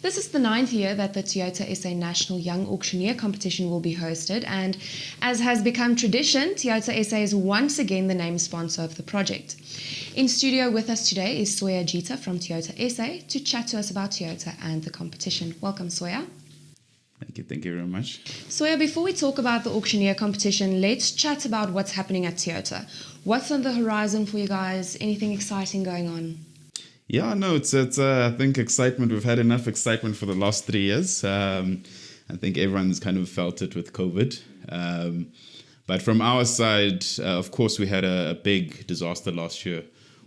This is the 9th year that the Toyota SA National Young Auctioneer competition will be hosted, and as has become tradition, Toyota SA is once again the name sponsor of the project. In studio with us today is Soya Jita from Toyota SA to chat to us about Toyota and the competition. Welcome, Soya. Thank you very much. Soya, before we talk about the auctioneer competition, let's chat about what's happening at Toyota. What's on the horizon for you guys? Anything exciting going on? Yeah, no, it's I think excitement. We've had enough excitement for the last 3 years. I think everyone's kind of felt it with COVID. But from our side, of course, we had a big disaster last year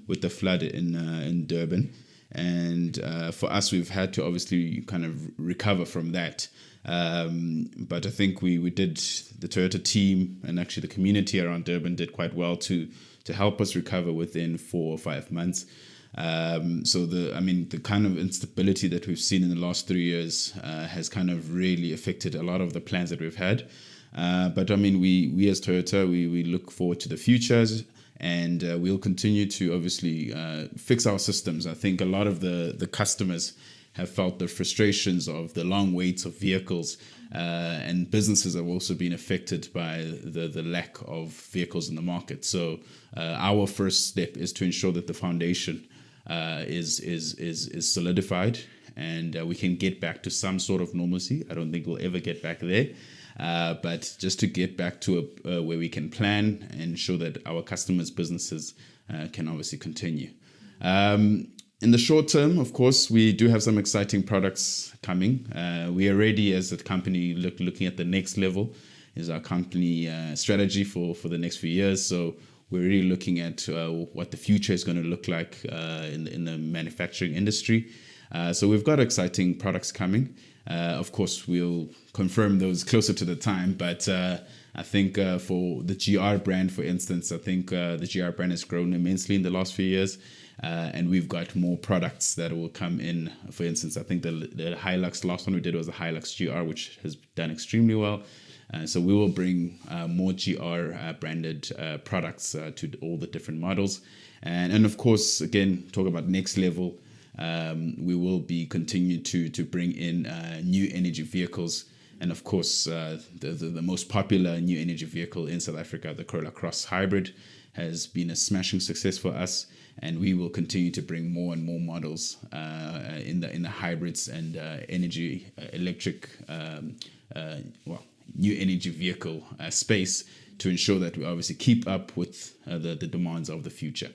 with the flood in Durban. And for us, we've had to obviously kind of recover from that. But I think we did, the Toyota team and actually the community around Durban did quite well to help us recover within 4 or 5 months. So the kind of instability that we've seen in the last 3 years has kind of really affected a lot of the plans that we've had. But I mean, we as Toyota, we look forward to the futures, and we'll continue to obviously fix our systems. I think a lot of the customers have felt the frustrations of the long waits of vehicles, and businesses have also been affected by the lack of vehicles in the market. So our first step is to ensure that the foundation is solidified, and we can get back to some sort of normalcy. I don't think we'll ever get back there, but just to get back to where we can plan and ensure that our customers' businesses can obviously continue. In the short term, of course, we do have some exciting products coming. We are ready as a company looking at the next level is our company strategy for the next few years. So we're really looking at what the future is going to look like in the manufacturing industry. So we've got exciting products coming. Of course, we'll confirm those closer to the time. But I think for the GR brand, for instance, I think the GR brand has grown immensely in the last few years. And we've got more products that will come in. For instance, I think the Hilux, last one we did was the Hilux GR, which has done extremely well. So we will bring more GR branded products to all the different models. And of course, again, talk about next level. We will be continuing to bring in new energy vehicles. And of course, the most popular new energy vehicle in South Africa, the Corolla Cross Hybrid, has been a smashing success for us. And we will continue to bring more and more models in the hybrids and electric, new energy vehicle space to ensure that we obviously keep up with the demands of the future.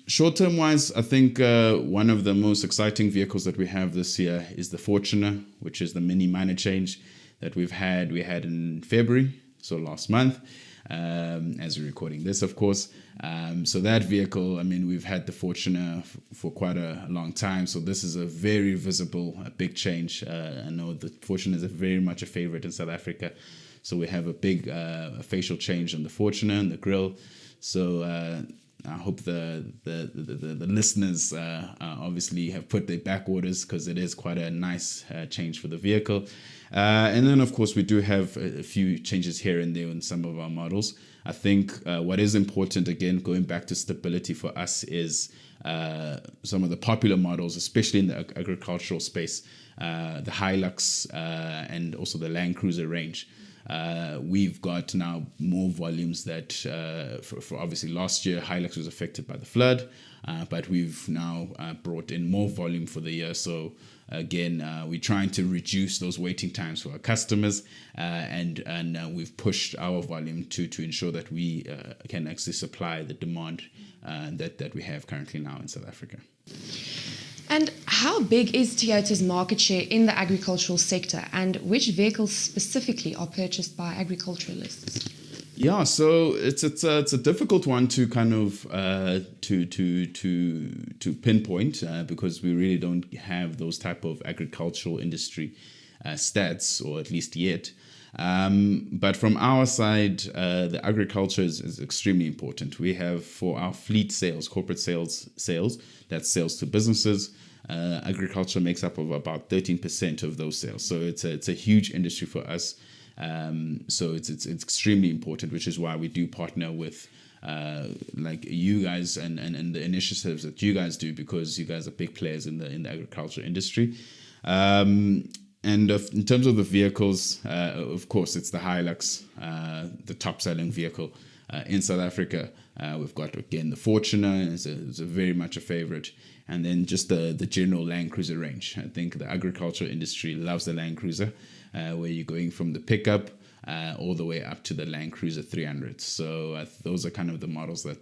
Short-term wise, I think one of the most exciting vehicles that we have this year is the Fortuner, which is the mini minor change that we had in February, so last month, as we're recording this, of course. So that vehicle, I mean, we've had the Fortuner for quite a long time. So this is a very visible, a big change. I know the Fortuner is very much a favorite in South Africa. So we have a big facial change on the Fortuner and the grille. So I hope the listeners obviously have put their back orders, because it is quite a nice change for the vehicle. And then, of course, we do have a few changes here and there in some of our models. I think what is important, again, going back to stability for us, is some of the popular models, especially in the agricultural space, the Hilux and also the Land Cruiser range. We've got now more volumes that for obviously last year Hilux was affected by the flood, but we've now brought in more volume for the year. So again, we're trying to reduce those waiting times for our customers, and we've pushed our volume to ensure that we can actually supply the demand that we have currently now in South Africa. And how big is Toyota's market share in the agricultural sector, and which vehicles specifically are purchased by agriculturalists? Yeah, so it's a difficult one to kind of to pinpoint because we really don't have those type of agricultural industry stats, or at least yet. But from our side, the agriculture is extremely important. We have, for our fleet sales, corporate sales, that's sales to businesses. Agriculture makes up of about 13% of those sales. So it's a huge industry for us. So it's extremely important, which is why we do partner with like you guys and the initiatives that you guys do, because you guys are big players in the agriculture industry. And in terms of the vehicles, of course, it's the Hilux, the top-selling vehicle in South Africa. We've got, again, the Fortuner. It's a very much a favorite. And then just the general Land Cruiser range. I think the agriculture industry loves the Land Cruiser, where you're going from the pickup all the way up to the Land Cruiser 300. So those are kind of the models that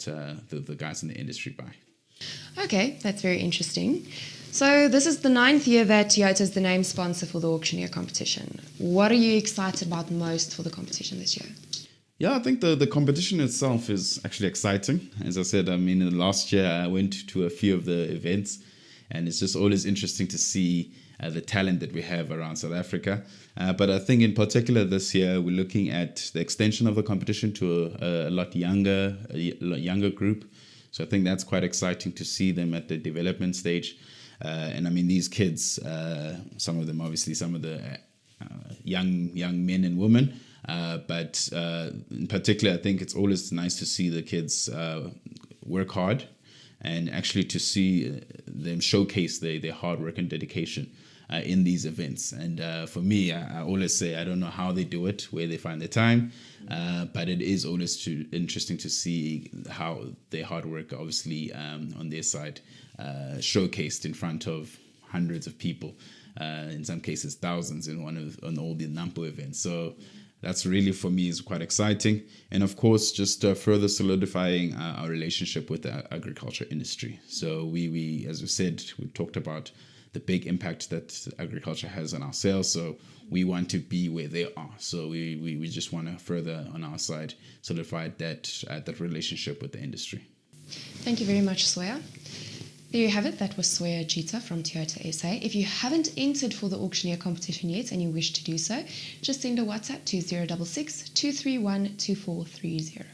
the guys in the industry buy. Okay, that's very interesting. So this is the 9th year that Toyota is the name sponsor for the auctioneer competition. What are you excited about most for the competition this year? Yeah, I think the competition itself is actually exciting. As I said, I mean, last year I went to a few of the events, and it's just always interesting to see the talent that we have around South Africa. But I think in particular this year, we're looking at the extension of the competition to a lot younger group. So I think that's quite exciting to see them at the development stage. And I mean, these kids, some of them, obviously, some of the young men and women, but in particular, I think it's always nice to see the kids work hard and actually to see them showcase their hard work and dedication in these events. And for me, I always say I don't know how they do it, where they find the time, but it is always interesting to see how their hard work, obviously, on their side, showcased in front of hundreds of people, in some cases thousands, on all the NAMPO events. So that's really, for me, is quite exciting. And of course, just further solidifying our relationship with the agriculture industry. So we, as we said, we talked about the big impact that agriculture has on our sales. So we want to be where they are. So we just want to further, on our side, solidify that relationship with the industry. Thank you very much, Soya. There you have it. That was Soya Jita from Toyota SA. If you haven't entered for the auctioneer competition yet and you wish to do so, just send a WhatsApp to 066 231 2430.